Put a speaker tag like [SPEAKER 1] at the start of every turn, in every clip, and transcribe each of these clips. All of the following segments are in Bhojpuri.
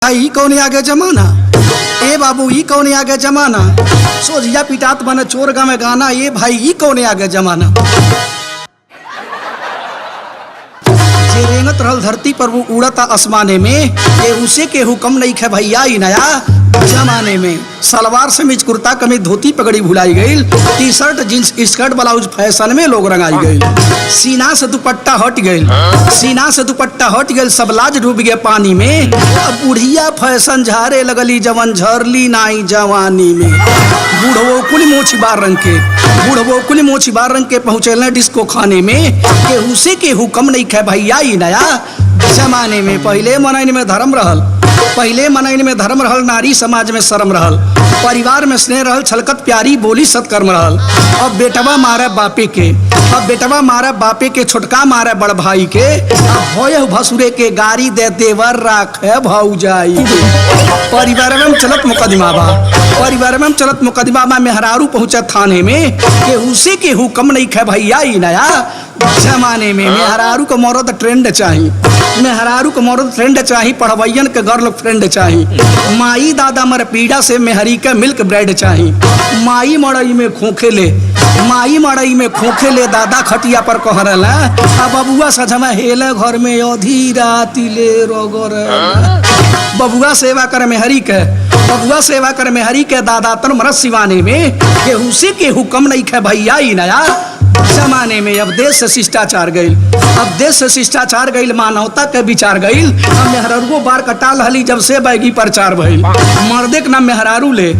[SPEAKER 1] ई कौन आगे जमाना ए बाबू ई कौन आगे जमाना सोझिया पिटात बने चोर गा में गाना ए भाई ई कौन आगे जमाना जे रेंगत रहल धरती पर वो उड़ता आसमाने में ये उसे के हुक्म नहीं खे भैया ई नया जमाने में सलवार समीज कुर्ता कमीज धोती पगड़ी भुलाई गई T shirt jeans skirt blouse fashion में लोग रंगाई गई सीना से दुपट्टा हट गई सीना से दुपट्टा हट गई सब लाज डूब गए पानी में अब बुढ़िया फैशन झारे लगली जवन झरली नाई जवानी में बूढ़ो कुल मोची बार रंग के बूढ़ो कुल मोची बार रंग के पहुँचे डिस्को खाने में केहू से के हुक्म नहीं खे भैया ई नया जमाने में पहले मनैन में धर्म रहल पहले मनैन में धर्म रहल नारी समाज में शर्म रहल परिवार में स्नेह रहल छलकत प्यारी बोली सत्कर्म रहल अब बेटवा मारे बापे के अब बेटवा मारे बापे के छोटका मारे बड़ भाई के अब होय भसुरे के गाड़ी दे देवर राखे भौजाई परिवार में चलत मुकदमा बा परिवार में चलत मुकदमा में मेहरारू पहुंचे थाने में केहू से के हुक्म नहीं खे भैया ई नया जमाने में मेहरारू को मरद ट्रेंड चाहिए मेहरारू को मरद ट्रेंड चाहिए पढ़वैयन के गर्ल फ्रेंड चाहिए माई दादा मर पीड़ा से मेहरी के मिल्क ब्रेड चाहिए माई मड़ई में खोखे ले माई मड़ई में खोखे ले दादा खटिया पर कहरल अब बबुआ सजमा हेले घर में अधी राती ले रोगर बबुआ सेवा कर मेहरी के बबुआ सेवा कर मेहरी के दादा तन मरद सिवाने में केहू से के हुक्म नहीं खे भैया ई नया जमाने में अब देश से शिष्टाचार गई अब देश से शिष्टाचार गई मानवता के विचार गई अब मेहरारू बार कटा लहली जब से बैगी प्रचार भइल मर्दे के नाम मेहरारू ले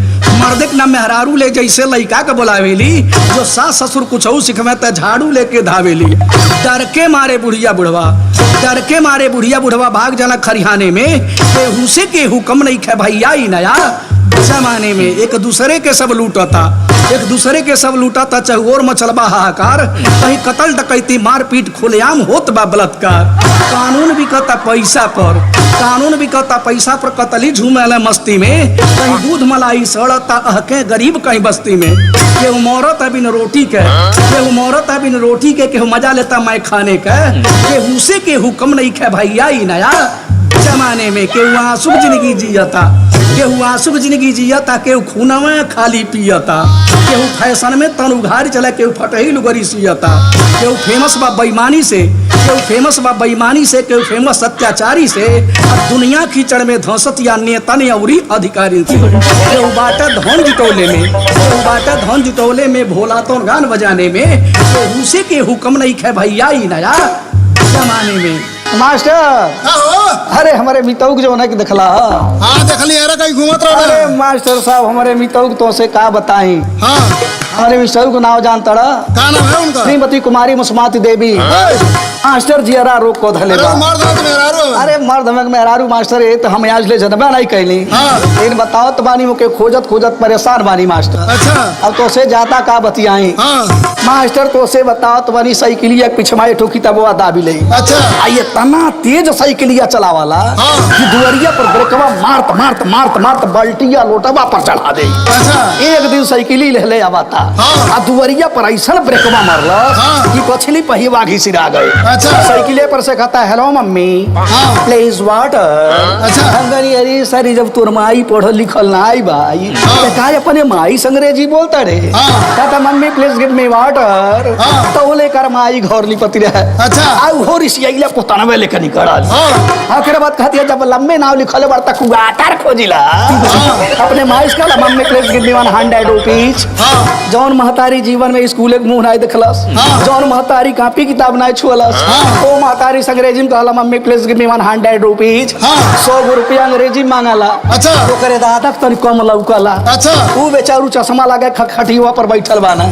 [SPEAKER 1] मर्दे के नाम मेहरारू ले जैसे लड़का के बोलावेली जो सास ससुर कुछ सिखवे तो झाड़ू लेके धावेली डर के मारे बुढ़िया बुढ़वा डर के मारे बुढ़िया बुढ़वा भाग जाना खरिहाने में केहू से के हुक्म नहीं खे भैया ई नया जमाने में एक दूसरे के सब लूटता एक दूसरे के सब लूटता चहुओर मचलबा हाहाकार कहीं कतल डकैती मारपीट खुलेआम होत बा बलात्कार कानून भी कहता पैसा पर कानून भी कहता पैसा पर कतली झूमेला मस्ती में कहीं दूध मलाई सड़ता अहके गरीब कहीं बस्ती में केहू मौरत बिन रोटी के केहू मौरत बिन रोटी के केहू मजा लेता मैं खाने के केहू से के हुक्म नहीं खे भैया ई नया जमाने में केहू आंसू जिंदगी जियता केहू आंसू जिंदगी जियता केहू खूना में खाली पियता केहू फैशन में तन उघार चला केहू फटही लुगरी सियता केहू फेमस बा बेईमानी से केहू फेमस बा बेईमानी से केहू फेमस अत्याचारी से अब दुनिया कीचड़ में धंसत या नेता ने अउरी अधिकारी से केहू बाटा धन जुटौले में केहू बाटा धन जुटौले में भोला तो गान बजाने में केहू से के हुक्म नहीं खे भैया ई नया जमाने में
[SPEAKER 2] मास्टर अरे हमारे मितौक जो है कि देखला
[SPEAKER 3] हाँ देखली अरे कहीं घूमत रहो
[SPEAKER 2] अरे मास्टर साहब हमारे मितौक तो से का बताई
[SPEAKER 3] हाँ
[SPEAKER 2] हमारे मिस्टर को नाम जानता
[SPEAKER 3] का नाम है उनका
[SPEAKER 2] श्रीमती कुमारी मुस्माती देवी मास्टर जियरा रोग को धले
[SPEAKER 3] अरे
[SPEAKER 2] बा
[SPEAKER 3] मर्द हो मेहरारू
[SPEAKER 2] अरे मर्द में मेहरारू मास्टर है तो हम आज ले जन्म नहीं कैली लेकिन बताओ तो बानी मुके खोजत खोजत परेशान बानी मास्टर
[SPEAKER 3] अच्छा
[SPEAKER 2] अब तो से जाता का बतियाई
[SPEAKER 3] हाँ
[SPEAKER 2] मास्टर तो से बताओ तो बानी साइकिलिया पिछमाए ठोकी तब वो दाबी ले
[SPEAKER 3] अच्छा
[SPEAKER 2] आइए तना तेज साइकिलिया चलावाला कि दुवरिया पर ब्रेकवा मारत मारत मारत मारत बल्टिया लोटवा पर चढ़ा दे
[SPEAKER 3] अच्छा
[SPEAKER 2] एक दिन साइकिली ले आवाता आ दुवरिया पर ऐसा ब्रेकवा मारला कि पछली पहिवा घिसिरा गए
[SPEAKER 3] अच्छा
[SPEAKER 2] साइकिले पर से कहता हेलो मम्मी प्लीज वाटर
[SPEAKER 3] अच्छा
[SPEAKER 2] अंगनी अरे सरी जब तोर माई पढ़ल लिखल ना आई भाई तो का अपने माई अंग्रेजी बोलता रे कहता mummy please give me water तो लेकर माई घर लिपति रहे
[SPEAKER 3] अच्छा
[SPEAKER 2] आ हो रिसियाइला पोतनवे लेकर निकलल आखिर बात कहती है जब लंबे नाव लिखले बड़ता कुआटर खोजिला अपने माई का mummy please give me 100 rupees जौन महतारी जीवन में स्कूल एक मुंह नहीं देखलस जौन महतारी कॉपी किताब नहीं छुअलस ओ महतारी अंग्रेजी में कहला mummy please give me 100 rupees 100 रुपया अंग्रेजी मांगला
[SPEAKER 3] अच्छा
[SPEAKER 2] ओकरे दादा तनी कम लौकला
[SPEAKER 3] अच्छा
[SPEAKER 2] ऊ बेचारू चश्मा लगा खटिया पर बैठल बाना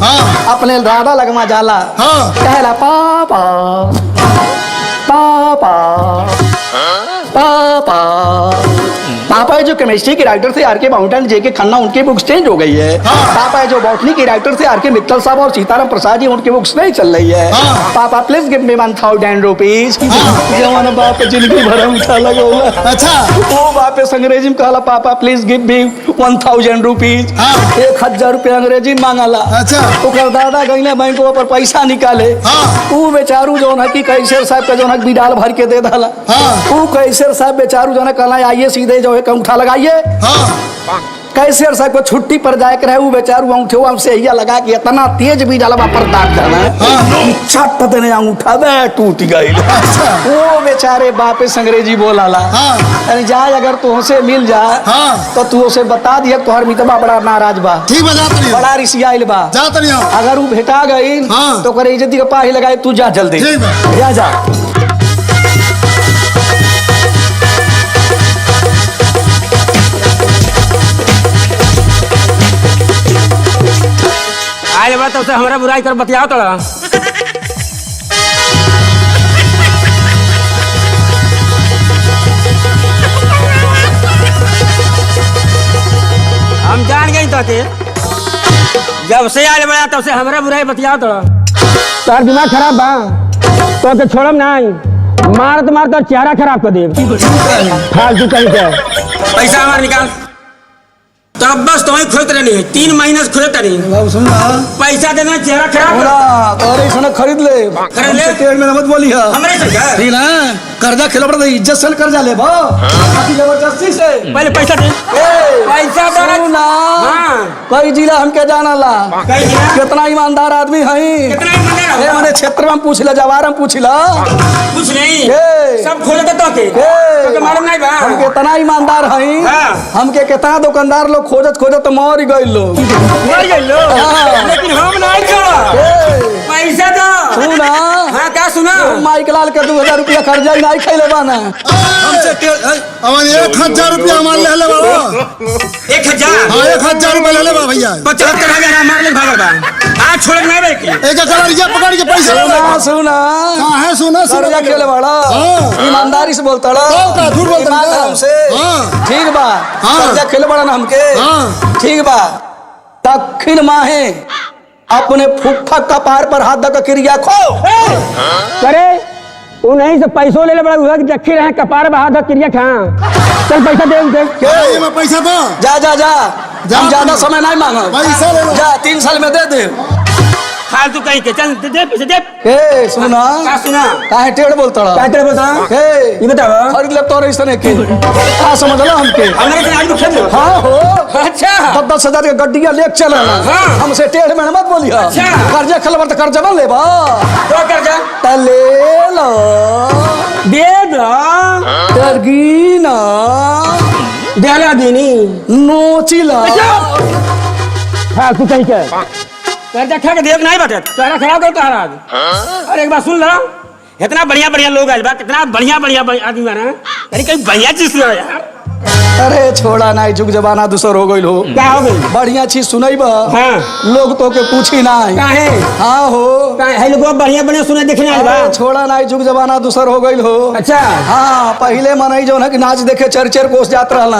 [SPEAKER 2] अपने दादा लगमा जाला कहला पापा पापा पापा पापा जो केमिस्ट्री के राइटर थे आर के माउंटेन जेके खन्ना उनकी बुक्स चेंज हो गई है पापा जो बॉटनी के राइटर थे आर के मित्तल साहब और सीताराम प्रसाद जी उनकी बुक्स नहीं चल रही है पापा प्लीज गिव मी 1000 रुपीस जवान बाप जिंदगी भर उठा लगोला
[SPEAKER 3] अच्छा
[SPEAKER 2] वो बाप अंग्रेजी में कहला पापा प्लीज गिव मी 1000 रुपीस 1000 रुपया अंग्रेजी में मांगला
[SPEAKER 3] अच्छा
[SPEAKER 2] ओकर दादा गईले बैंक पर पैसा निकाले ऊ बेचारू जो है कि कैशियर साहब का जो है बिडाल भर के दे दला ऊ कैशियर कैशियर साहब बेचारू जो है कहला आइए सीधे जो है अंगूठा लगाइए।
[SPEAKER 3] हाँ
[SPEAKER 2] कैशियर साहब को छुट्टी पर जाए के रहे वो बेचारू अंगूठे हमसे हिया लगा के इतना तेज भी डालवा पर दाग जाना है छट देने अंगूठा बे टूट गई। वो बेचारे बापे संग्रेजी बोलाला अरे जाए अगर तुमसे मिल जाए तो तू उसे बता दिया तोहर मितबा बड़ा नाराज बा,
[SPEAKER 3] ठीक बा जात नहीं
[SPEAKER 2] बड़ा रिसियाइल बा।
[SPEAKER 3] जात नहीं हो।
[SPEAKER 2] अगर वो भेटा गई तो करे इज्जत के पाही लगाए तू जा जल्दी
[SPEAKER 3] ठीक बा।
[SPEAKER 2] जा।
[SPEAKER 4] आए बात तो हमारा बुराई कर बतियाओ तोड़ा। हम जान गई तो के जब से आए बड़ा तब से हमारा बुराई बतियाओ तोड़ा। तार दिमाग खराब बा तो के छोड़म नहीं मारत मारत तो चेहरा खराब कर दे फालतू कहीं के पैसा हमारा निकाल। तब बस तुम्हें खोलते रहनी 3 महीने से खोलते नहीं
[SPEAKER 1] बाबू सुन ना
[SPEAKER 4] पैसा देना चेहरा खराब
[SPEAKER 2] और ऐसा खरीद ले
[SPEAKER 4] खरीद ले।
[SPEAKER 2] तेल में मत बोली है
[SPEAKER 4] हमरे से क्या?
[SPEAKER 1] ठीक ना कर्जा खेलो पड़ता इज्जत से कर्जा ले बा जबरदस्ती से
[SPEAKER 4] पहले पैसा दे पैसा दे
[SPEAKER 2] सुना कई जिला हमके जाना ला
[SPEAKER 4] कई जिला?
[SPEAKER 2] कितना ईमानदार आदमी है
[SPEAKER 4] कितना ईमानदार है?
[SPEAKER 2] हमारे क्षेत्र में पूछ ला जवार में पूछ ला
[SPEAKER 4] कुछ नहीं
[SPEAKER 2] ए।
[SPEAKER 4] सब खोल दे तो के मालूम नहीं बा
[SPEAKER 2] हम कितना ईमानदार है
[SPEAKER 4] हाँ।
[SPEAKER 2] हमके कितना दुकानदार लोग खोजत खोजत मर गए लोग
[SPEAKER 4] मर गए लोग
[SPEAKER 2] हाँ।
[SPEAKER 4] लेकिन हम नहीं खा पैसा दो
[SPEAKER 2] सुना
[SPEAKER 4] हाँ क्या सुना
[SPEAKER 2] माइक लाल के 2000 रुपया कर्जा ही नहीं खैले बाना
[SPEAKER 1] हमसे
[SPEAKER 3] अवन 1000 रुपया हमारे ले ले बाबा।
[SPEAKER 4] 1000
[SPEAKER 3] हाँ 1000 रुपया ले ले बा भैया।
[SPEAKER 4] 75,000 हमारे लिए भागल बा आज छोड़ नहीं बे की
[SPEAKER 3] एक कलरिया पकड़ के पैसा ले ले।
[SPEAKER 2] सुना सुना
[SPEAKER 3] कहाँ है सुना
[SPEAKER 2] कर्जा खेले बड़ा
[SPEAKER 3] हाँ।
[SPEAKER 2] ईमानदारी से बोलता
[SPEAKER 3] का झूठ बोलता
[SPEAKER 2] ईमान
[SPEAKER 3] है?
[SPEAKER 2] हमसे
[SPEAKER 3] हाँ।
[SPEAKER 2] ठीक बा
[SPEAKER 3] हाँ।
[SPEAKER 2] कर्जा खेले बड़ा ना हमके
[SPEAKER 3] हाँ।
[SPEAKER 2] ठीक बा दक्षिण माहे अपने फुफ्फा कपार पर हाथ दक क्रिया खो
[SPEAKER 4] करे उन्हीं से पैसों ले ले बड़ा हुआ कि देखी रहे कपार बहा दो क्रिया खा चल पैसा दे उनसे
[SPEAKER 3] ये मैं पैसा दो।
[SPEAKER 2] जा जा जा
[SPEAKER 3] जा
[SPEAKER 2] हम ज्यादा समय नहीं मांगा
[SPEAKER 3] पैसा ले लो।
[SPEAKER 2] जा 3 साल में दे दे
[SPEAKER 4] फालतू कहीं के चल दे पैसे दे
[SPEAKER 2] ए सुना
[SPEAKER 4] क्या सुना
[SPEAKER 2] काहे टेढ़ बोलता
[SPEAKER 4] क्या तेरे बोलता
[SPEAKER 2] ए
[SPEAKER 4] ये बताओ
[SPEAKER 2] खरीद ले तोरे इसने के का समझ लो हमके
[SPEAKER 4] हमारे से आज खेल लो
[SPEAKER 2] हाँ हो
[SPEAKER 4] अच्छा
[SPEAKER 2] 10,000 के गड्डिया लेके चला
[SPEAKER 4] हाँ।
[SPEAKER 2] हमसे टेढ़ में मत बोली
[SPEAKER 4] अच्छा।
[SPEAKER 2] कर्जा खेलबा तो कर्जा बन लेबा
[SPEAKER 4] तो कर जा
[SPEAKER 2] त ले लो
[SPEAKER 4] दे दो
[SPEAKER 2] तरगीना
[SPEAKER 4] देला देनी
[SPEAKER 2] नोचिला
[SPEAKER 4] फालतू कहीं के कर्जा खा के देख नहीं बटे तेरा खराब कर तारा आज और एक बात सुन लो इतना बढ़िया बढ़िया लोग आए बा कितना बढ़िया बढ़िया आदमी बना यानी कहीं बढ़िया चीज सुना यार
[SPEAKER 2] अरे छोड़ा ना जुग जमाना दूसर हो गइल हो
[SPEAKER 4] क्या हो गई
[SPEAKER 2] बढ़िया चीज सुनैबा
[SPEAKER 4] हाँ।
[SPEAKER 2] लोग तो के पूछी ना
[SPEAKER 4] काहे
[SPEAKER 2] हाँ हो
[SPEAKER 4] है लोग बढ़िया बढ़िया सुने देखने आए बा
[SPEAKER 2] अरे छोड़ा ना जुग जमाना दूसर हो गइल हो
[SPEAKER 4] अच्छा
[SPEAKER 2] हाँ पहले मनई जो है कि नाच देखे चर कोस जात रहल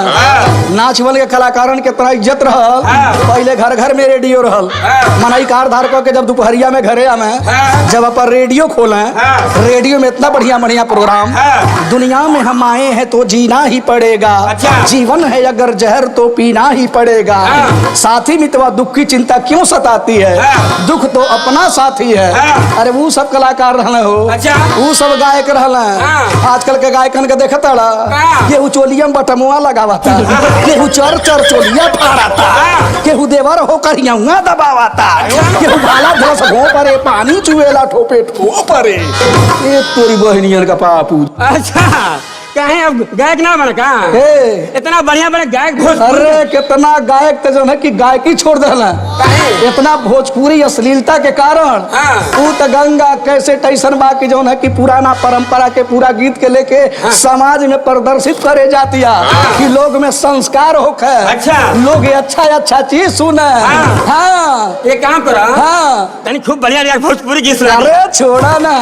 [SPEAKER 2] नाच बन के कलाकारन के तरह इज्जत रहल
[SPEAKER 4] हाँ।
[SPEAKER 2] पहले घर घर में रेडियो रहल
[SPEAKER 4] हाँ।
[SPEAKER 2] मनई कार धार के जब दोपहरिया में घरे आवे
[SPEAKER 4] हाँ।
[SPEAKER 2] जब अपन रेडियो खोले
[SPEAKER 4] हाँ।
[SPEAKER 2] रेडियो में इतना बढ़िया बढ़िया प्रोग्राम
[SPEAKER 4] हाँ।
[SPEAKER 2] दुनिया में हम आए हैं तो जीना ही पड़ेगा
[SPEAKER 4] अच्छा।
[SPEAKER 2] जीवन है अगर जहर तो पीना ही पड़ेगा
[SPEAKER 4] हाँ।
[SPEAKER 2] साथी मितवा दुख की चिंता क्यों सताती है
[SPEAKER 4] हाँ।
[SPEAKER 2] दुख तो अपना साथी है
[SPEAKER 4] हाँ।
[SPEAKER 2] अरे वो सब कलाकार रहले हो
[SPEAKER 4] अच्छा।
[SPEAKER 2] वो सब गायक रहले
[SPEAKER 4] हाँ।
[SPEAKER 2] आजकल के गायकन के देखता
[SPEAKER 4] हाँ।
[SPEAKER 2] केहू चोलिया में बटमुआ लगावता केहू चर चर चोलिया फाड़ता
[SPEAKER 4] हाँ।
[SPEAKER 2] केहू देवर होकर यौना दबावता केहू भाला धस भो परे पानी चुएला ठोपे ठो परे ये तोरी बहनियन का पापू
[SPEAKER 4] अच्छा कहे अब गायक ना बना का
[SPEAKER 2] ए
[SPEAKER 4] इतना बढ़िया बढ़िया गायक भोजपुरी
[SPEAKER 2] अरे कितना गायक तो जो है कि गायकी छोड़ देला
[SPEAKER 4] काहे?
[SPEAKER 2] इतना भोजपुरी अश्लीलता के कारण
[SPEAKER 4] हाँ।
[SPEAKER 2] तू तो गंगा कैसे टैसन बा की जो है कि पुराना परंपरा के पूरा गीत के लेके समाज में प्रदर्शित करे जाती है कि लोग में संस्कार होखे
[SPEAKER 4] अच्छा।
[SPEAKER 2] लोग ये अच्छा चीज सुने
[SPEAKER 4] हाँ।
[SPEAKER 2] हाँ
[SPEAKER 4] एक काम करो
[SPEAKER 2] हाँ
[SPEAKER 4] तनी खूब बढ़िया यार भोजपुरी गीत सुना दे।
[SPEAKER 2] अरे छोड़ा ना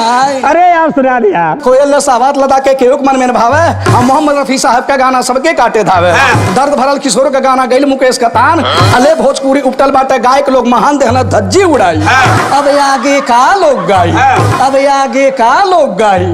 [SPEAKER 4] अरे यार सुना दे यार
[SPEAKER 2] कोयल ने सावात लदा के केहू के मन में भावे हम मोहम्मद रफी साहब का गाना सबके काटे धावे
[SPEAKER 4] हाँ।
[SPEAKER 2] दर्द भरल किशोर का गाना गैल मुकेश का तान अले भोजपुरी उपटल बाटे गायक लोग महान देहना धज्जी उड़ाई
[SPEAKER 4] हाँ।
[SPEAKER 2] अब आगे का लोग गाई
[SPEAKER 4] हाँ।
[SPEAKER 2] अब आगे का लोग गाई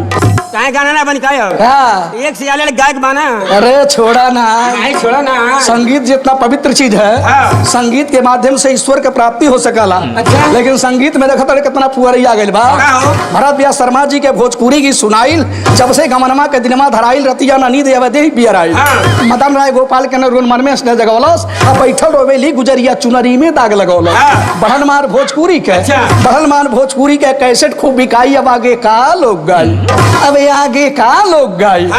[SPEAKER 4] काहे गाना ना बन का
[SPEAKER 2] हाँ।
[SPEAKER 4] एक से आले गायक बना।
[SPEAKER 2] अरे छोड़ा ना,
[SPEAKER 4] नहीं छोड़ा ना।
[SPEAKER 2] संगीत जितना पवित्र चीज है,
[SPEAKER 4] हाँ।
[SPEAKER 2] संगीत के माध्यम से ईश्वर के प्राप्ति हो सकला।
[SPEAKER 4] अच्छा।
[SPEAKER 2] लेकिन संगीत में देखा कितना पुअरी आ गइल बा।
[SPEAKER 4] का हो?
[SPEAKER 2] भरत बिया शर्मा जी के भोजपुरी की सुनाइल, जब से गमनमा के दिनमा धराइल रतिया न नींद आवे देहि पियर आइल।
[SPEAKER 4] हाँ।
[SPEAKER 2] मदन राय गोपाल के नरुन मन में स्नेह जगवलस, अब बैठल रोवेली गुजरिया चुनरी में दाग लगौलस।
[SPEAKER 4] हाँ।
[SPEAKER 2] बढ़न मार भोजपुरी के,
[SPEAKER 4] अच्छा।
[SPEAKER 2] बढ़न मार भोजपुरी के कैसेट खूब बिकाई। अब आगे का लोग गाई, अब आगे का लोग गाई।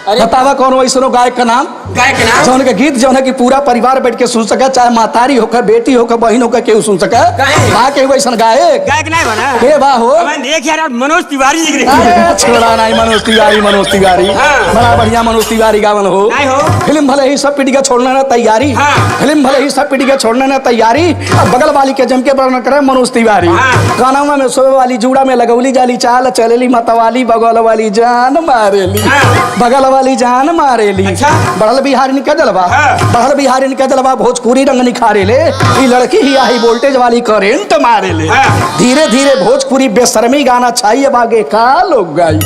[SPEAKER 4] अरे
[SPEAKER 2] बतावा कौन वैसनो गायक का नाम,
[SPEAKER 4] गायक के नाम?
[SPEAKER 2] जौन के गीत जौन है कि पूरा परिवार बैठ के सुन सके, चाहे मातारी होकर, बेटी होकर, बहन होकर, केहू सुन सके।
[SPEAKER 4] काहे?
[SPEAKER 2] बा के वैसन गायक
[SPEAKER 4] गायक नहीं बना।
[SPEAKER 2] के बा हो?
[SPEAKER 4] अब देख यार मनोज तिवारी जी के
[SPEAKER 2] अरे छोड़ा नहीं, मनोज तिवारी, मनोज तिवारी
[SPEAKER 4] हाँ।
[SPEAKER 2] बड़ा बढ़िया मनोज तिवारी गावन हो।
[SPEAKER 4] नहीं हो।
[SPEAKER 2] फिल्म भले ही सब पीढ़ी का छोड़ने ना तैयारी,
[SPEAKER 4] हाँ।
[SPEAKER 2] फिल्म भले ही सब पीढ़ी का छोड़ने ना तैयारी। अब बगल वाली के जम के बरन करे मनोज तिवारी।
[SPEAKER 4] हाँ।
[SPEAKER 2] कानवा में सोए वाली जूड़ा में लगौली जाली चाल चलेली मतवाली, बगल वाली जान मारेली,
[SPEAKER 4] हाँ।
[SPEAKER 2] बगल वाली जान मारेली।
[SPEAKER 4] अच्छा।
[SPEAKER 2] बढ़ल बिहारी निकल जलवा,
[SPEAKER 4] हाँ।
[SPEAKER 2] बढ़ल बिहारी निकल जलवा, भोजपुरी रंग निखारे ले। ई लड़की ही आई वोल्टेज वाली करेंट मारे ले।
[SPEAKER 4] हाँ।
[SPEAKER 2] धीरे धीरे भोजपुरी बेशर्मी गाना चाहिए। अब आगे का लोग गाई,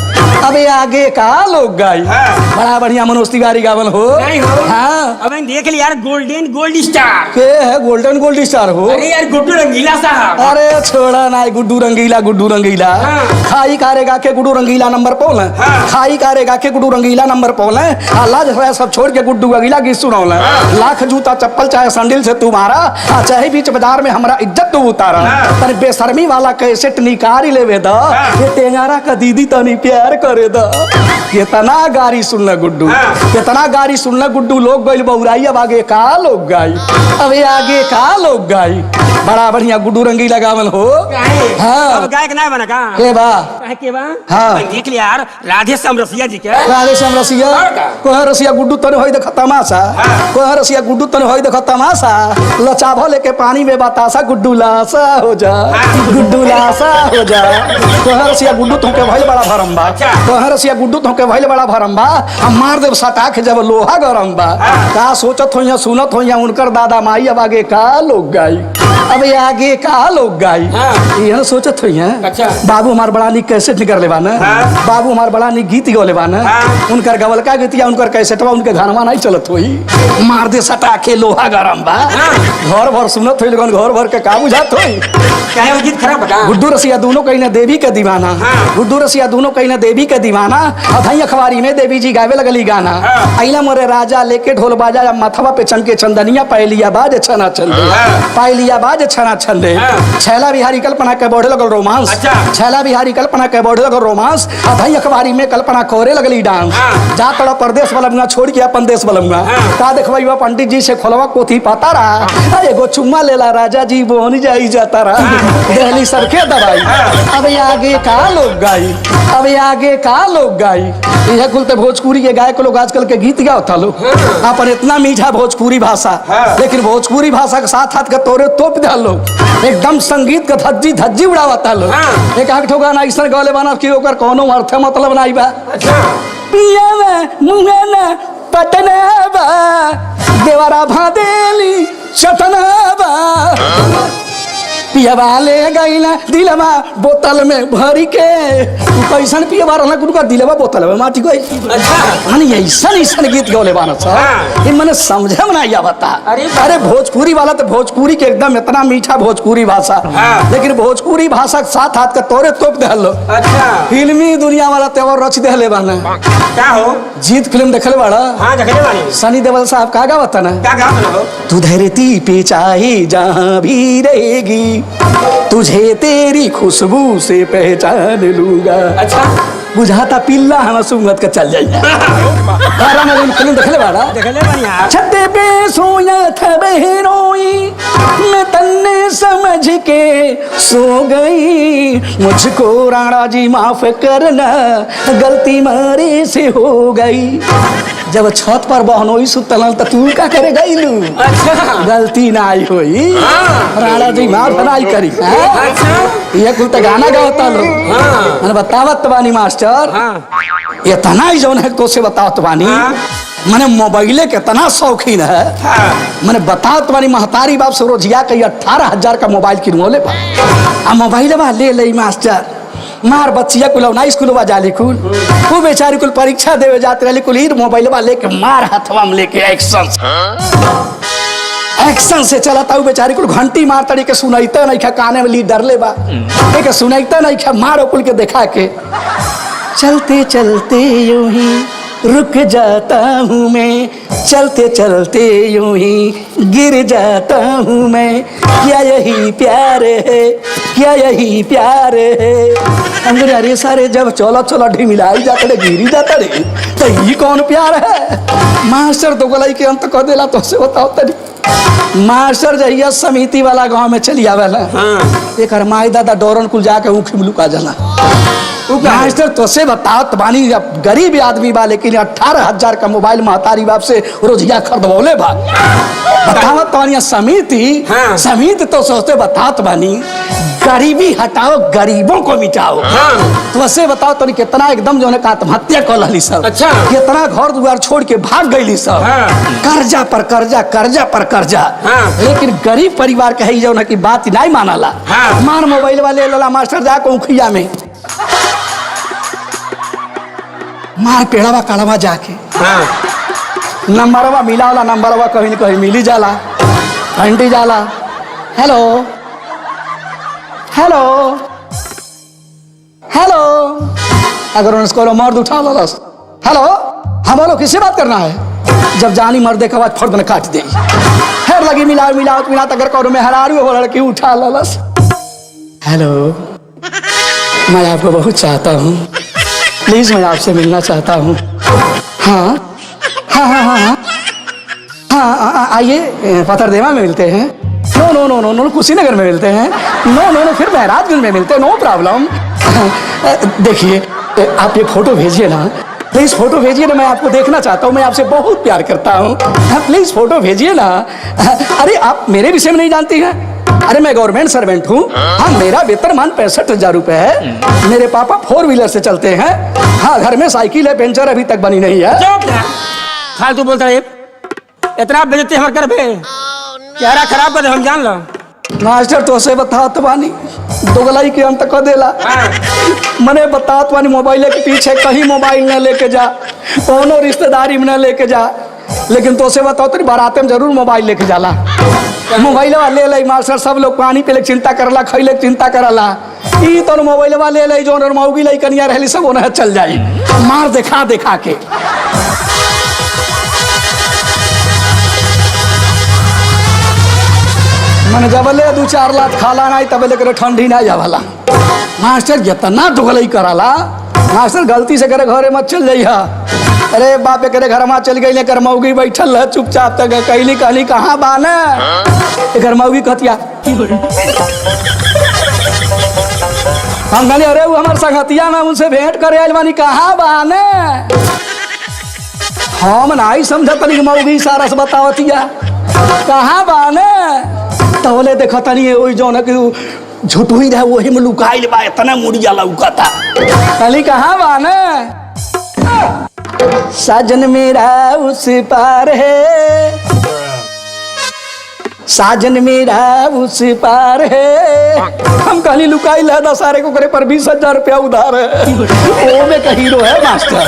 [SPEAKER 2] अब आगे का लोग गाई।
[SPEAKER 4] हाँ।
[SPEAKER 2] बड़ा बढ़िया मनोज तिवारी गावन हो।
[SPEAKER 4] नहीं हो।
[SPEAKER 2] हाँ।
[SPEAKER 4] अब देख लिया यार गोल्डन गोल्ड स्टार।
[SPEAKER 2] के है गोल्डन गोल्ड स्टार हो।
[SPEAKER 4] अरे यार गुड्डू रंगीला साहब।
[SPEAKER 2] अरे छोड़ा ना, गुड्डू रंगीला, गुड्डू रंगीला।
[SPEAKER 4] हाँ।
[SPEAKER 2] खाई कारेगा के गुड्डू रंगीला नंबर पोल।
[SPEAKER 4] हाँ।
[SPEAKER 2] खाई कारेगा के गुड्डू रंगीला नंबर पोल। लाज है सब छोड़ के गुड्डू रंगीला गीत सुनौल। लाख जूता चप्पल चाहे सैंडल से तुम्हारा, चाहे बीच बाजार में हमारा इज्जत तू उतारा।
[SPEAKER 4] हाँ।
[SPEAKER 2] पर बेशर्मी वाला कैसेट निकाल लेवे द, ये टेंगारा का दीदी तनी प्यार करे द। कितना गाड़ी सुनना गुड्डू,
[SPEAKER 4] हाँ।
[SPEAKER 2] कितना गाड़ी सुनना गुड्डू। लोग गइल बहुराई, अब आगे का लोग गाई, अब आगे का लोग गाई। बड़ा बढ़िया गुड्डू रंगीला गावन हो।
[SPEAKER 4] काहे?
[SPEAKER 2] हाँ।
[SPEAKER 4] अब गायक नहीं बना का?
[SPEAKER 2] के बा
[SPEAKER 4] काहे के बा?
[SPEAKER 2] हाँ।
[SPEAKER 4] अब देख लिया यार राधे श्याम रसिया जी के।
[SPEAKER 2] राधे श्याम रसिया,
[SPEAKER 4] और का?
[SPEAKER 2] कोह रसिया गुड्डू तन होई देख तमाशा।
[SPEAKER 4] हाँ।
[SPEAKER 2] कोह रसिया गुड्डू तन होई देख तमाशा। लचाभो लेके पानी में बतासा, गुड्डू लासा हो जा,
[SPEAKER 4] हाँ।
[SPEAKER 2] गुड्डू लासा हो जा। कोह रसिया गुड्डू तुमके भइल बड़ा भरम बा,
[SPEAKER 4] अच्छा।
[SPEAKER 2] कोह रसिया गुड्डू तुमके भइल बड़ा भरम बा। हम मार देव सटा के जब लोहा गरम बा।
[SPEAKER 4] हाँ।
[SPEAKER 2] का सोचत होइया, सुनत होइया उनकर दादा माई, अब आगे का लोग गाई, अब आगे का लोग गाई।
[SPEAKER 4] हाँ।
[SPEAKER 2] यह सोचत होइया।
[SPEAKER 4] अच्छा।
[SPEAKER 2] बाबू हमार बड़ा निक कैसेट निकर ले बाना।
[SPEAKER 4] हाँ।
[SPEAKER 2] बाबू हमार बड़ा निक गीत गौले बाना।
[SPEAKER 4] हाँ।
[SPEAKER 2] उनकर गवल का गीतिया, उनकर कैसेटवा उनके घरवा नहीं चलत होई। मार दे सटा के लोहा गरम बा।
[SPEAKER 4] हाँ।
[SPEAKER 2] घर भर सुनत होई, लेकिन घर भर के का बुझात होई।
[SPEAKER 4] काहे वो गीत खराब बता?
[SPEAKER 2] गुड्डू रसिया दोनों कहीं ना देवी के दीवाना।
[SPEAKER 4] हाँ।
[SPEAKER 2] गुड्डू रसिया दोनों कहीं ना देवी के दीवाना। अधई अखबारी में देवी जी गावे लगली गाना।
[SPEAKER 4] हाँ।
[SPEAKER 2] अइला मोरे राजा लेके ढोल बाजा, मथवा पे चमके चंदनिया, पहलिया बाज छना छंदे,
[SPEAKER 4] हाँ।
[SPEAKER 2] पहलिया बाज छना छंदे।
[SPEAKER 4] हाँ।
[SPEAKER 2] छैला बिहारी कल्पना के बढ़े लगल रोमांस।
[SPEAKER 4] अच्छा।
[SPEAKER 2] छैला बिहारी कल्पना के बढ़े लगल रोमांस। अधई अखबारी में कल्पना करे लगली डांस।
[SPEAKER 4] हाँ।
[SPEAKER 2] जा तड़ा परदेश वाला छोड़ के अपन देश वाला।
[SPEAKER 4] हाँ।
[SPEAKER 2] का देखवाई बा पंडित जी से खोलवा पोथी पाता रहा। एगो चुम्मा लेला राजा जी बोन जाई जाता रहा। दहली सरके दवाई। अब आगे का लोग गाई, अब आगे का लोग गाई। यह कुलते भोजपुरी के गायक लोग आजकल के गीत गाता लो। अपन इतना मीठा भोजपुरी भाषा,
[SPEAKER 4] हाँ।
[SPEAKER 2] लेकिन भोजपुरी भाषा के साथ हाथ के तोरे तोप दे लो। एकदम संगीत के धज्जी धज्जी उड़ावता लो।
[SPEAKER 4] हाँ।
[SPEAKER 2] एक आठ ठोगा ना ऐसा गौले बना कि ओकर कोनो अर्थ मतलब नहीं बा।
[SPEAKER 4] अच्छा।
[SPEAKER 2] पिया में मुंगे में पटना बा, देवरा भादेली चटना बा। पियवा ले गईला दिलवा बोतल में भरी के। तू कैसन पियवा रहला कुनका दिलवा बोतल में माटी गई।
[SPEAKER 4] अच्छा।
[SPEAKER 2] माने ऐसन ऐसन गीत गौले बाना सा।
[SPEAKER 4] हाँ।
[SPEAKER 2] ये मने समझे में नहीं आवता।
[SPEAKER 4] अरे
[SPEAKER 2] अरे भोजपुरी वाला तो भोजपुरी के एकदम इतना मीठा भोजपुरी भाषा।
[SPEAKER 4] हाँ।
[SPEAKER 2] लेकिन भोजपुरी भाषा के साथ हाथ के तोरे तोप दे लो।
[SPEAKER 4] अच्छा।
[SPEAKER 2] फिल्मी दुनिया वाला तेवर रच दे ले बाना।
[SPEAKER 4] क्या हो?
[SPEAKER 2] जीत फिल्म देखले बाड़ा?
[SPEAKER 4] हाँ देखले बानी।
[SPEAKER 2] सनी देओल साहब का गावता ना,
[SPEAKER 4] क्या गात ना हो?
[SPEAKER 2] तू धरती पे चाहे जहां भी रहेगी, तुझे तेरी खुशबू से पहचान लूंगा।
[SPEAKER 4] अच्छा।
[SPEAKER 2] बुझाता पिल्ला हम सुंगत के चल जाइए। तारा में फिल्म देखले बाड़ा?
[SPEAKER 4] देखले बानी यार।
[SPEAKER 2] छते पे सोया था बहनोई, मैं तन्ने समझ के सो गई। मुझको राणा जी माफ करना, गलती मारे से हो गई। जब छत पर बहनोई सुतल त तू का करे गईलू?
[SPEAKER 4] अच्छा।
[SPEAKER 2] गलती ना आई होई।
[SPEAKER 4] हाँ।
[SPEAKER 2] राणा जी माफ नहीं करी। हाँ?
[SPEAKER 4] अच्छा।
[SPEAKER 2] ये कुल त गाना गावता लो।
[SPEAKER 4] हाँ।
[SPEAKER 2] मैंने बतावत बानी मास्टर।
[SPEAKER 4] हाँ।
[SPEAKER 2] इतना ही जौन है तो से बतावत बानी।
[SPEAKER 4] हाँ।
[SPEAKER 2] मैंने मोबाइले के इतना शौकीन है।
[SPEAKER 4] हाँ।
[SPEAKER 2] मैंने बताओ तुम्हारी महतारी बाप से रोजिया के 18,000 का मोबाइल किनवले बा। आ मोबाइल बा ले ले मास्टर, मार बच्चिया कुल ना स्कूलवा जाली कुल वो बेचारी कुल परीक्षा देवे जाते रही कुल हीर मोबाइलवा लेके मार हथवा में लेके एक्शन से चलता हूँ बेचारी कुल घंटी मार तड़ी के सुनैते नहीं खा काने में ली डरले बा एक सुनैते नहीं खा मारो कुल के देखा के चलते चलते यूं ही रुक जाता हूँ मैं चलते चलते यूं ही गिर जाता हूँ मैं क्या यही प्यार है क्या यही प्यार है अंदर अरे सारे जब चौला चौला ढिमिलाई जाते रे गिरी जाता रे तो ये कौन प्यार है मास्टर तो गलाई के अंत कह देला तो से बताओ तरी मास्टर जहिया समिति वाला गांव में चली आवेला एक माई दादा डोरन कुल जाके ऊखी में लुका जाला मास्टर तो से बताओ बानी गरीब आदमी बा लेकिन 18,000 का मोबाइल महतारी बाप से रोजिया खरीदवले बा बतावत बानी समिति तो सोचते बताओ बानी गरीबी हटाओ गरीबों को मिटाओ तो से बताओ तो कितना एकदम जो है आत्महत्या कर ली सब
[SPEAKER 4] अच्छा
[SPEAKER 2] कितना घर द्वार छोड़ के भाग गई सब कर्जा पर कर्जा कर्जा पर कर्जा लेकिन गरीब परिवार के जो है कि बात नहीं मानला मान मोबाइल वाले लला मास्टर जाके उखिया में मार पेड़ावा काड़वा जाके नंबरवा मिला वाला नंबरवा कहीं न कहीं मिली जाला घंटी जाला हेलो हेलो हेलो अगर उसको मर्द उठा लस हेलो हाँ बोलो किससे बात करना है जब जानी मर्दे का आवाज फर्द ने काट दे फिर लगी मिलाओ मिलाओ मिला तक करो में हरारू हो लड़की उठा लस हेलो मैं आपको बहुत चाहता हूँ प्लीज मैं आपसे मिलना चाहता हूँ हाँ हाँ हाँ हाँ हाँ आइए पथरदेवा में मिलते हैं नो नो नो नो नो कुशीनगर में मिलते हैं नो नो नो फिर महराजगंज में मिलते हैं नो प्रॉब्लम देखिए आप ये फोटो भेजिए ना प्लीज फोटो भेजिए ना मैं आपको देखना चाहता हूँ मैं आपसे बहुत प्यार करता हूँ प्लीज फोटो भेजिए ना अरे आप मेरे विषय में नहीं जानती हैं अरे मैं गवर्नमेंट सर्वेंट हूँ हाँ मेरा वेतनमान 65,000 रुपए है मेरे पापा 4 व्हीलर से चलते हैं हाँ घर में साइकिल है पेंचर अभी तक बनी नहीं है
[SPEAKER 4] फालतू बोलता है इतना बेइज्जती हमारे कर बे चेहरा खराब कर दे हम जान लो
[SPEAKER 2] मास्टर तो से बताओ बानी दोगलाई के अंत कर देला मने बताओ बानी मोबाइल के पीछे कहीं मोबाइल न लेके जा कोनो रिश्तेदारी में न लेके जा लेकिन तो से बताओ तेरी बाराते में जरूर मोबाइल लेके जाला मोबाइल ले ले मास्टर सब लोग पानी पे चिंता करला खैले चिंता करला ई तो मोबाइल ले ले जो मौगी लाई कनिया रहली सब ओने चल जाई मार देखा देखा के मैंने जब ले 2-4 लाख खाला नहीं तब लेकर ठंडी नहीं जावाला मास्टर जितना दुगलई कराला मास्टर गलती से करे घरे मत चल जाइए अरे बापे करे घर में चल गई कर मौगी बैठल है चुपचाप तक कहली कहली कहाँ बाने घर मौगी कतिया हम कहली अरे वो हमारे संगतिया में उनसे भेंट करे आइल बानी कहाँ बाने हम नहीं समझत नहीं मौगी सारा से बतावतिया कहाँ बाने तवले देखता नहीं वही जो कि झूठू ही रहे वही में लुकाइल बा इतना मुड़िया लौकता कहली कहाँ बाने साजन मेरा उस पार है साजन मेरा उस पार है हम कहली लुकाई लहदा सारे को करे पर 20,000 रुपया उधार है वो में का हीरो है मास्टर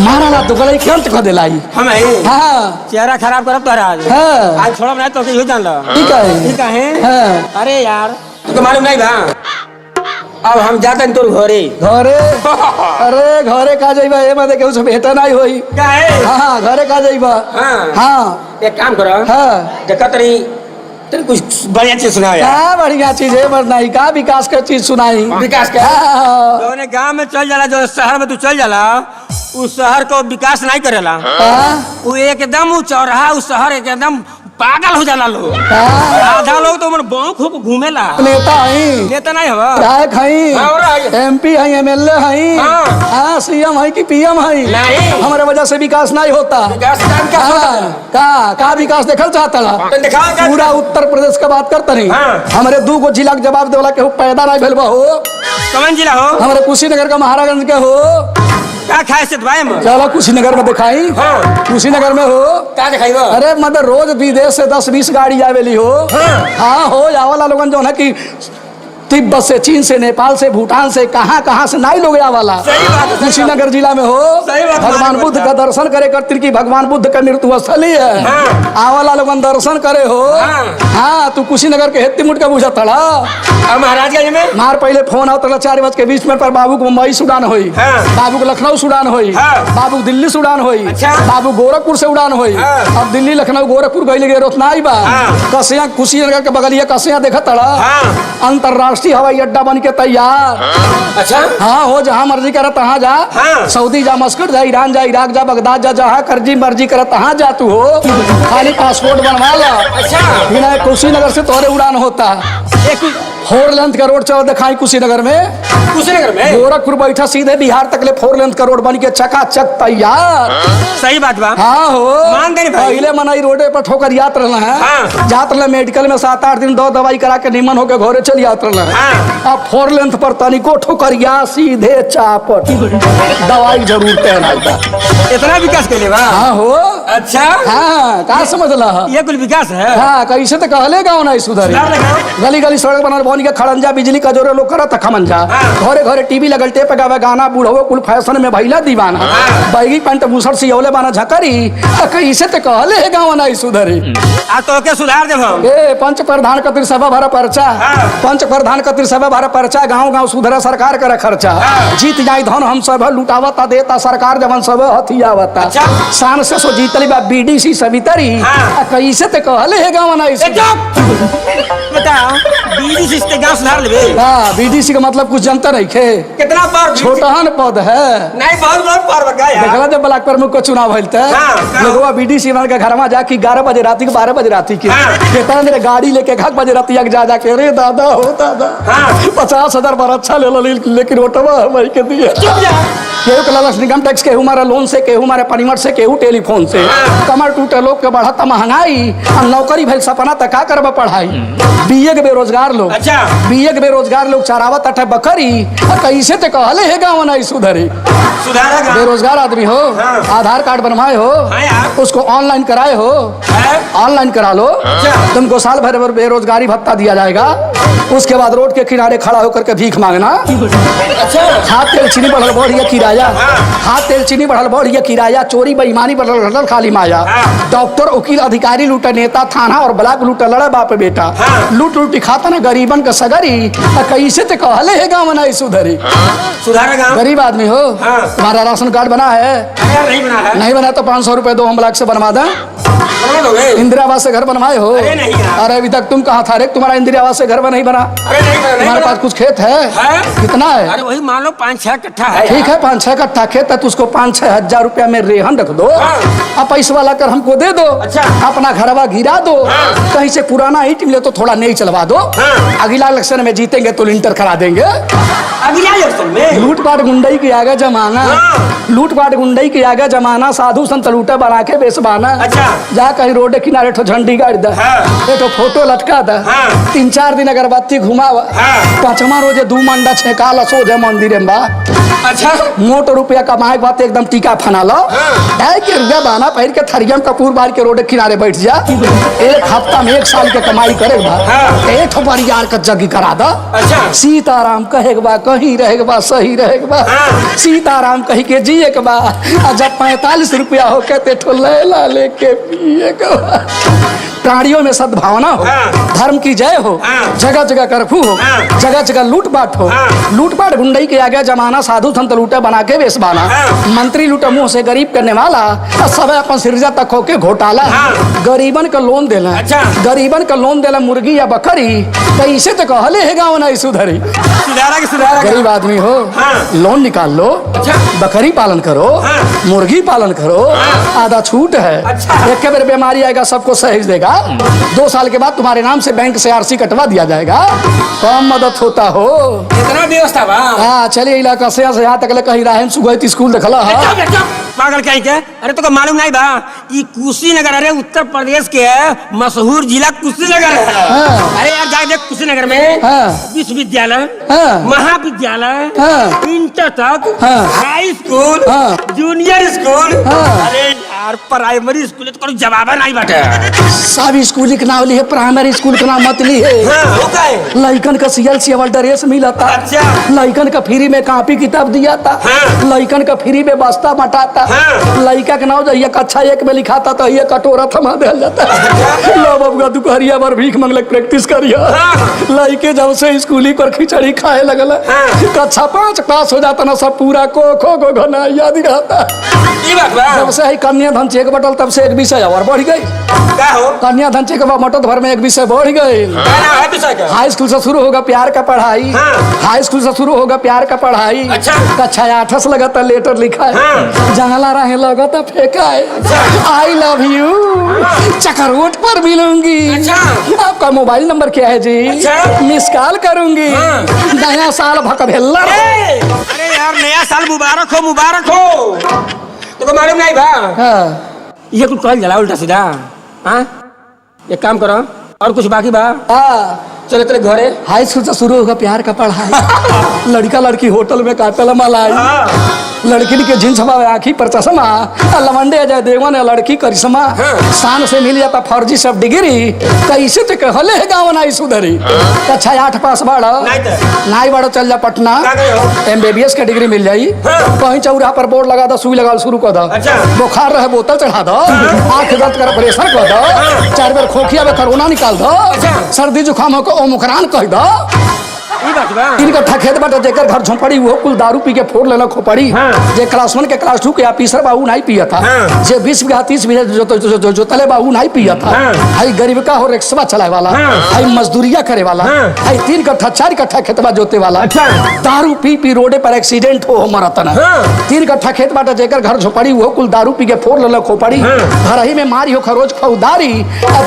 [SPEAKER 2] मारा ला तो गले खेल तो दिलाई
[SPEAKER 4] हम
[SPEAKER 2] हाँ
[SPEAKER 4] चेहरा खराब करब तो आज
[SPEAKER 2] हाँ
[SPEAKER 4] आज छोड़ा नहीं तो यही जान लो
[SPEAKER 2] ठीक है हाँ
[SPEAKER 4] अरे यार तो मालूम नहीं बा अब हम जाते हैं तोर घरे
[SPEAKER 2] घरे अरे घरे का जाइबा ए मत के उसे भेटा नहीं होई
[SPEAKER 4] काहे
[SPEAKER 2] हां घरे का जाइबा हां
[SPEAKER 4] एक काम करो
[SPEAKER 2] हां
[SPEAKER 4] देखा तेरे कुछ बढ़िया चीज सुनाया
[SPEAKER 2] क्या बढ़िया चीज है पर नहीं का विकास का चीज सुनाई
[SPEAKER 4] विकास का जो गांव में चल जाला जो शहर में तू चल जाला उस शहर को विकास नहीं करेला वो एकदम चौराहा उस शहर एकदम पागल हो जाला लोग आधा लोग तो मन बहुत खूब घूमेला
[SPEAKER 2] नेता हई
[SPEAKER 4] नेता नहीं हवा
[SPEAKER 2] विधायक हई एमपी हई एमएलए हई हां सीएम हई कि पीएम हई
[SPEAKER 4] नहीं
[SPEAKER 2] हमारे वजह से विकास नहीं होता
[SPEAKER 4] विकास
[SPEAKER 2] का विकास देखल चाहता ला पूरा उत्तर प्रदेश का बात करता नहीं हमारे 2 गो जिला के जवाब देवला के पैदा नहीं भेल हो
[SPEAKER 4] कौन जिला हो
[SPEAKER 2] हमारे कुशीनगर का महाराजगंज के हो
[SPEAKER 4] का खाए से भाई में
[SPEAKER 2] चलो कुशीनगर में दिखाई कुशीनगर में हो
[SPEAKER 4] का दिखाई वो
[SPEAKER 2] अरे मतलब रोज विदेश से 10-20 गाड़ी आवेली हो हाँ हो जावला लोगन जो है कि तिब्बत से, चीन से, नेपाल से, भूटान से, कहाँ से नाई लोग आवाला।
[SPEAKER 4] सही बात है, सही
[SPEAKER 2] कुशीनगर जिला में हो
[SPEAKER 4] सही बात,
[SPEAKER 2] भगवान बुद्ध का दर्शन करे करतिर की भगवान बुद्ध का मृत्यु स्थली है।
[SPEAKER 4] हाँ।
[SPEAKER 2] आवाला लोगन दर्शन करे हो।
[SPEAKER 4] हाँ।
[SPEAKER 2] हाँ, तू कुशीनगर के हेत्ती मुट का बुझा तड़ा।
[SPEAKER 4] अब महाराजगंज में
[SPEAKER 2] मार पहले फोन आवत 4:20 पर बाबू को मुंबई से उड़ान हुई।
[SPEAKER 4] हाँ।
[SPEAKER 2] बाबू को लखनऊ से उड़ान हुई।
[SPEAKER 4] हाँ।
[SPEAKER 2] बाबू को दिल्ली से उड़ान हुई।
[SPEAKER 4] अच्छा।
[SPEAKER 2] बाबू गोरखपुर से उड़ान हुई।
[SPEAKER 4] हाँ।
[SPEAKER 2] अब दिल्ली लखनऊ गोरखपुर गई लगे रोतनाई बा।
[SPEAKER 4] हाँ।
[SPEAKER 2] कसिया कुशीनगर के बगलिया कसिया देखा तड़ा।
[SPEAKER 4] हाँ।
[SPEAKER 2] अंतरराष्ट्रीय हवाई अड्डा बन के तैयार।
[SPEAKER 4] अच्छा
[SPEAKER 2] हाँ हो, जहाँ मर्जी करे तहाँ जा।
[SPEAKER 4] हाँ।
[SPEAKER 2] सऊदी जा, मस्कट जा, ईरान जा, इराक जा, बगदाद जा, जहाँ करजी मर्जी करे तहाँ जा तू हो। खाली पासपोर्ट बनवा ला।
[SPEAKER 4] अच्छा
[SPEAKER 2] बिना कुशीनगर से तोहरे उड़ान होता।
[SPEAKER 4] एक
[SPEAKER 2] 4 लेंथ का रोड चल दिखाई कुशीनगर में।
[SPEAKER 4] कुशीनगर में
[SPEAKER 2] गोरखपुर बैठा सीधे बिहार तक ले 4 लेंथ का रोड बन के चकाचक तैयार।
[SPEAKER 4] सही बात बा।
[SPEAKER 2] हाँ हो,
[SPEAKER 4] मान गए भाई।
[SPEAKER 2] पहले मनाई रोडे पर ठोकर यात रहना है।
[SPEAKER 4] हाँ।
[SPEAKER 2] जात रहे मेडिकल में 7-8 दिन दवाई करा के निमन होके घरे चल जात रहना है।
[SPEAKER 4] हाँ।
[SPEAKER 2] अब 4 लेंथ पर तनिको ठोकरिया सीधे चापट दवाई जरूर तैनात बा।
[SPEAKER 4] इतना विकास के लिए बा।
[SPEAKER 2] हाँ हो।
[SPEAKER 4] अच्छा
[SPEAKER 2] हाँ, का समझला है?
[SPEAKER 4] ये कुल विकास है।
[SPEAKER 2] हाँ, कैसे तो कहले गाँव नहीं सुधरी।
[SPEAKER 4] सुधार लगाओ।
[SPEAKER 2] गली गली सड़क बनल बन के खड़ंजा बिजली का जोरे लोग करत खमंजा।
[SPEAKER 4] हाँ।
[SPEAKER 2] घरे घरे टीवी लगल टेप गावे गाना, बूढ़ो कुल फैशन में भइला दीवाना।
[SPEAKER 4] हाँ।
[SPEAKER 2] बैगी पैंट मुसर सियौले बाना झकरी। कैसे तो कहले है गाँव नहीं सुधरी।
[SPEAKER 4] आ तो के सुधार देब हम।
[SPEAKER 2] ए पंच प्रधान कतिर सभा भरा पर्चा।
[SPEAKER 4] हाँ।
[SPEAKER 2] पंच प्रधान कतिर सभा भरा पर्चा। गाँव गाँव सुधरा सरकार करे खर्चा।
[SPEAKER 4] हाँ।
[SPEAKER 2] जीत जाई धन हम सब लुटावता देता सरकार जवन सब हथियावता।
[SPEAKER 4] अच्छा।
[SPEAKER 2] शान से सो जीतली बा बीडीसी सवितरी।
[SPEAKER 4] हाँ।
[SPEAKER 2] कैसे तो कहले है गाँव नहीं
[SPEAKER 4] ए,
[SPEAKER 2] सुधरी।
[SPEAKER 4] चुप। बताओ बीडी सिस्टे गांव सुधार लेबे।
[SPEAKER 2] हाँ, बीडीसी का मतलब कुछ जनता नहीं खे।
[SPEAKER 4] कितना बार
[SPEAKER 2] छोटहन पद है।
[SPEAKER 4] नहीं बहुत बहुत पार बगा यार।
[SPEAKER 2] देखला जब ब्लॉक प्रमुख को चुनाव भइल था।
[SPEAKER 4] हाँ।
[SPEAKER 2] लोगवा बीडीसी वाला के घर में जाके 11 बजे रात के 12 बजे रात के
[SPEAKER 4] हाँ।
[SPEAKER 2] कितना मेरे गाड़ी लेके 1 बजे रात जा के रे दादा हो दादा।
[SPEAKER 4] हाँ।
[SPEAKER 2] 50,000 बार अच्छा ले लो लेकिन ओटवा भाई के दिए।
[SPEAKER 4] चुप जा।
[SPEAKER 2] केहू के लालच निगम टैक्स, केहू मारे लोन से, केहू मारे पनिमट से, केहू टेलीफोन से। कमर टूटे लोग के बढ़ता महंगाई। और नौकरी भइल सपना त का करबा पढ़ाई। बीए के बेरोजगार लोग।
[SPEAKER 4] अच्छा।
[SPEAKER 2] बीए के बेरोजगार लोग चरावत अठे बकरी। कैसे ते कहले है गाँव नहीं सुधरी।
[SPEAKER 4] सुधारेगा।
[SPEAKER 2] बेरोजगार आदमी हो,
[SPEAKER 4] हाँ।
[SPEAKER 2] आधार कार्ड बनवाए हो,
[SPEAKER 4] हाँ यार।
[SPEAKER 2] उसको ऑनलाइन कराए हो,
[SPEAKER 4] है?
[SPEAKER 2] ऑनलाइन करा लो।
[SPEAKER 4] अच्छा।
[SPEAKER 2] तुमको साल भर बेरोजगारी भत्ता दिया जाएगा। उसके बाद रोड के किनारे खड़ा होकर के भीख मांगना।
[SPEAKER 4] अच्छा
[SPEAKER 2] हाथ तेल चीनी बढ़ल बढ़िया किराया।
[SPEAKER 4] हाँ।
[SPEAKER 2] हाथ तेल चीनी बढ़ल बढ़िया किराया। चोरी बेईमानी बढ़ल खाली माया।
[SPEAKER 4] हाँ।
[SPEAKER 2] डॉक्टर वकील अधिकारी लूटा, नेता थाना और ब्लॉक लूटा, लड़ा बाप बेटा।
[SPEAKER 4] हाँ।
[SPEAKER 2] लूट लूटी खाता ना गरीबन का सगरी। कैसे ते कहले है गाँव नहीं सुधरी।
[SPEAKER 4] सुधारेगा।
[SPEAKER 2] गरीब आदमी हो।
[SPEAKER 4] हाँ।
[SPEAKER 2] तुम्हारा राशन कार्ड बना है?
[SPEAKER 4] यार नहीं बना है।
[SPEAKER 2] नहीं बना तो 500 रुपए दो, हम ब्लॉक से बनवा दें।
[SPEAKER 4] बना दोगे?
[SPEAKER 2] इंदिरा आवास से घर बनवाए हो?
[SPEAKER 4] अरे नहीं यार।
[SPEAKER 2] अरे अभी तक तुम कहाँ था रे? तुम्हारा इंदिरा आवास से घर नहीं बना?
[SPEAKER 4] अरे नहीं बना, नहीं
[SPEAKER 2] तुम्हारे
[SPEAKER 4] बना।
[SPEAKER 2] पास कुछ खेत है?
[SPEAKER 4] है?
[SPEAKER 2] कितना है?
[SPEAKER 4] अरे वही मान लो 5-6 कट्ठा है।
[SPEAKER 2] ठीक है, 5-6 कट्ठा खेत है तो उसको 5-6 हजार रुपया में रेहन रख दो।
[SPEAKER 4] हाँ।
[SPEAKER 2] अब पैसा वाला कर हमको दे दो।
[SPEAKER 4] अच्छा।
[SPEAKER 2] अपना घरवा गिरा दो।
[SPEAKER 4] हाँ।
[SPEAKER 2] कहीं से पुराना ईंट मिले तो थोड़ा नहीं चलवा दो।
[SPEAKER 4] हाँ।
[SPEAKER 2] अगला इलेक्शन में जीतेंगे तो लिंटर करा देंगे।
[SPEAKER 4] अगला इलेक्शन में
[SPEAKER 2] लूटपाट गुंडई के आगे जमाना।
[SPEAKER 4] हाँ।
[SPEAKER 2] लूटपाट गुंडई के आगे जमाना। साधु संत लूटे बना के बेसबाना।
[SPEAKER 4] अच्छा।
[SPEAKER 2] जा कहीं रोड किनारे ठो झंडी गाड़ दा।
[SPEAKER 4] हाँ।
[SPEAKER 2] एक फोटो लटका दा।
[SPEAKER 4] हाँ।
[SPEAKER 2] 3-4 दिन अगरबत्ती घुमावा।
[SPEAKER 4] हाँ।
[SPEAKER 2] 5वां रोजे 2 मंडा छेकाला सोझे मंदिर में बा।
[SPEAKER 4] अच्छा
[SPEAKER 2] मोट रुपया कमाए के बाद एकदम टीका फना लो। ढाई के रुपया बहाना पहिर के थरिया में कपूर बार के रोड किनारे बैठ जा। 1 हफ्ता में 1 साल के कमाई करे के बाद
[SPEAKER 4] हाँ।
[SPEAKER 2] एक ठो बरियार का जगी करा दा।
[SPEAKER 4] अच्छा।
[SPEAKER 2] सीताराम कहे के बा, कहीं रहे के बा, सही रहे के बा।
[SPEAKER 4] हाँ।
[SPEAKER 2] सीताराम कही के जिए के बा। और जब 45 रुपया हो के ते ठो लैला लेके पिए के बा। प्राणियों में सद्भावना हो।
[SPEAKER 4] हाँ।
[SPEAKER 2] धर्म की जय हो।
[SPEAKER 4] हाँ।
[SPEAKER 2] जगह जगह कर्फ्यू हो।
[SPEAKER 4] हाँ।
[SPEAKER 2] जगह जगह लूटपाट हो।
[SPEAKER 4] हाँ।
[SPEAKER 2] लूटपाट गुंडई के आगे जमाना। साधु संत लूटे बना के बेसबाना।
[SPEAKER 4] हाँ।
[SPEAKER 2] मंत्री लूटे मुंह से गरीब करने वाला। और सब अपन सिरजा तक होके घोटाला।
[SPEAKER 4] हाँ।
[SPEAKER 2] गरीबन का लोन देला।
[SPEAKER 4] अच्छा।
[SPEAKER 2] गरीबन का लोन देला मुर्गी या बकरी। कैसे तो कहले है गाँव नहीं सुधरी।
[SPEAKER 4] सुधारा के सुधारा
[SPEAKER 2] गरीब आदमी हो।
[SPEAKER 4] हाँ।
[SPEAKER 2] लोन निकाल लो।
[SPEAKER 4] अच्छा।
[SPEAKER 2] बकरी पालन करो।
[SPEAKER 4] हाँ।
[SPEAKER 2] मुर्गी पालन करो।
[SPEAKER 4] हाँ।
[SPEAKER 2] आधा छूट है।
[SPEAKER 4] अच्छा।
[SPEAKER 2] एक बार बीमारी आएगा सबको सहेज देगा। 2 साल के बाद तुम्हारे नाम से बैंक से आरसी कटवा दिया जाएगा। कम मदद होता हो।
[SPEAKER 4] इतना व्यवस्था बा।
[SPEAKER 2] हाँ, चलिए इलाका से यहाँ तक ले कहीं राहन सुगैत स्कूल देखला है।
[SPEAKER 4] चुप, चुप, पागल कहीं के। अरे तो मालूम नहीं बा ये कुशीनगर, अरे उत्तर प्रदेश के मशहूर जिला कुशीनगर है।
[SPEAKER 2] हाँ।
[SPEAKER 4] अरे यार जा देख कुशीनगर में
[SPEAKER 2] हाँ।
[SPEAKER 4] विश्वविद्यालय,
[SPEAKER 2] हाँ।
[SPEAKER 4] महाविद्यालय,
[SPEAKER 2] हाँ।
[SPEAKER 4] इंटर तक,
[SPEAKER 2] हाँ।
[SPEAKER 4] हाई स्कूल,
[SPEAKER 2] हाँ।
[SPEAKER 4] Junior school.
[SPEAKER 2] हाँ।
[SPEAKER 4] अरे यार यार प्राइमरी स्कूल तो कोई जवाब नहीं बाटे।
[SPEAKER 2] सब स्कूल के नाम लिए प्राइमरी स्कूल के नाम मत लिए।
[SPEAKER 4] हाँ, हो गए।
[SPEAKER 2] लइकन का सीएल सेवल ड्रेस मिला था।
[SPEAKER 4] अच्छा।
[SPEAKER 2] लइकन का फ्री में कॉपी किताब दिया था।
[SPEAKER 4] हाँ।
[SPEAKER 2] लइकन का फ्री में बस्ता मटाता।
[SPEAKER 4] हाँ।
[SPEAKER 2] लइका के नाम जइया कक्षा 1 में लिखाता तो ये कटोरा थमा दिया जाता। लो बबुआ दुपहरिया भर भीख मंगलक प्रैक्टिस करिया। लइके जब से स्कूली पर खिचड़ी खाए लगल कक्षा 5 पास हो जाता ना सब पूरा को घना याद ही रहता।
[SPEAKER 4] ई बात बा।
[SPEAKER 2] जब से कन्याधन चेक बटल तब से एक विषय और बढ़ गई।
[SPEAKER 4] का हो?
[SPEAKER 2] कन्याधन चेक मटत भर में एक विषय बढ़ गई।
[SPEAKER 4] का नाम है विषय का?
[SPEAKER 2] हाई स्कूल से शुरू होगा प्यार का पढ़ाई।
[SPEAKER 4] हाँ।
[SPEAKER 2] हाई स्कूल से शुरू होगा प्यार का पढ़ाई।
[SPEAKER 4] अच्छा।
[SPEAKER 2] कक्षा 8 से लगाता लेटर लिखा है।
[SPEAKER 4] हाँ।
[SPEAKER 2] जंगला रहे लगाता फेंका है। आई लव यू चकरोट पर मिलूंगी।
[SPEAKER 4] अच्छा।
[SPEAKER 2] आपका मोबाइल नंबर क्या है जी?
[SPEAKER 4] अच्छा।
[SPEAKER 2] मिस कॉल करूंगी।
[SPEAKER 4] हाँ।
[SPEAKER 2] नया साल भकभेल्ला।
[SPEAKER 4] अरे यार नया साल मुबारक हो मुबारक हो। तो मालूम नहीं बा
[SPEAKER 2] हाँ।
[SPEAKER 4] ये कुछ कहल जला उल्टा सीधा। हाँ एक काम करो और कुछ बाकी बा। चलो तेरे घरे।
[SPEAKER 2] हाई स्कूल से शुरू होगा प्यार का पढ़ाई। लड़का लड़की होटल में काटल मलाई। लड़की के जींस हवा आँखी पर चश्मा। लवंडे जय देवन है लड़की करिश्मा। शान से मिल जाता फर्जी सब डिग्री। कैसे तो कहले है गाँव नाई सुधरी। कक्षा 8 पास बाड़ा नाई बाड़ा चल जा पटना। MBBS का डिग्री मिल जाई। कहीं चौराहा पर बोर्ड लगा दो सुई लगा शुरू कर दो। बुखार रहे बोतल चढ़ा दो। आँख दर्द कर प्रेशर कर दो। 4 बार खोखिया में कोरोना निकाल दो। सर्दी जुकाम हो ओ मुखरान कह दो। तीन कट्ठा खेत बाटे जेकर घर झोपड़ी वो कुल दारू पी के फोड़ लेना खोपड़ी। जे क्लास 1 के क्लास 2 के ऑफिसर बाबू नहीं पिया था। जे 20 बीघा 30 बीघा जो तले बाबू नहीं पिया था। हाई गरीब का हो रिक्शा चलाए वाला। हाई मजदूरिया करे वाला। हाई 3 कट्ठा 4 कट्ठा खेतबा जोते वाला। दारू पी पी रोडे पर एक्सीडेंट हो मरता ना। 3 कट्ठा खेत बाटे जेकर घर झोपड़ी वो कुल दारू पी के फोड़ लेना खोपड़ी। घर ही में मारी हो खरोज फौदारी।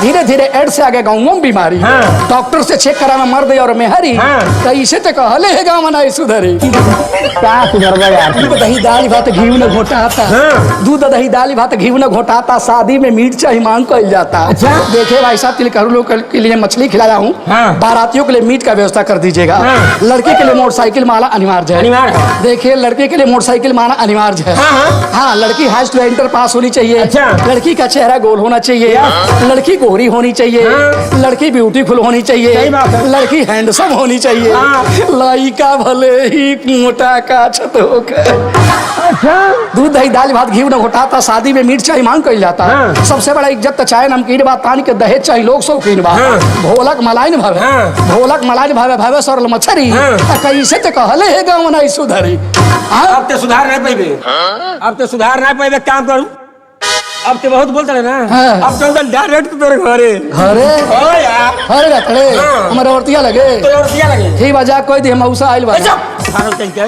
[SPEAKER 2] धीरे धीरे एड से आगे गाँव में बीमारी। डॉक्टर से चेक करा मर दे और मेहरी। कैसे तो कहले है गाँव नाई सुधरी।
[SPEAKER 4] क्या सुधरबा यार?
[SPEAKER 2] दूध दही दाल भात घी न घोटाता। दूध दही दाल भात घी न घोटाता। शादी में मीट चाही मांग कइल जाता।
[SPEAKER 4] अच्छा।
[SPEAKER 2] देखिए भाई साहब तिलकहरू लोग के लिए मछली खिलाया हूँ। बारातियों के लिए मीट का व्यवस्था कर दीजिएगा। लड़की के लिए मोटरसाइकिल माला अनिवार्य है। देखिए लड़के के लिए मोटरसाइकिल माला अनिवार्य है। हाँ लड़की हाई स्कूल इंटर पास होनी चाहिए। लड़की का चेहरा गोल होना चाहिए। लड़की गोरी होनी चाहिए। लड़की ब्यूटीफुल होनी चाहिए। लड़की हैंडसम होनी चाहिए। लइका भले ही मोटा काछत होके। दूध दही दाल भात घी न घोटाता। शादी में मीट चाही मांग कइल जाता। सबसे बड़ा इज्जत तो चाहे नमकीन बा पानी के दहेज चाही लोग शौकीन बा। भोलक मलाई न भावे। भोलक मलाई भावे भावे सरल मछरी। कैसे तो कहले है गाँव नाई सुधरी।
[SPEAKER 4] अब तो सुधार नहीं पाइबे। अब तो सुधार नहीं पाइबे। काम करूं अब तो बहुत बोलते ना। अब तो डायरेक्ट तोरे घरे
[SPEAKER 2] घरे
[SPEAKER 4] ओ यार
[SPEAKER 2] घरे जाते हमारे औरतिया लगे।
[SPEAKER 4] तो और दिया लगे।
[SPEAKER 2] ठीक बा जा कोई दी मौसा आइल बा।
[SPEAKER 4] चल के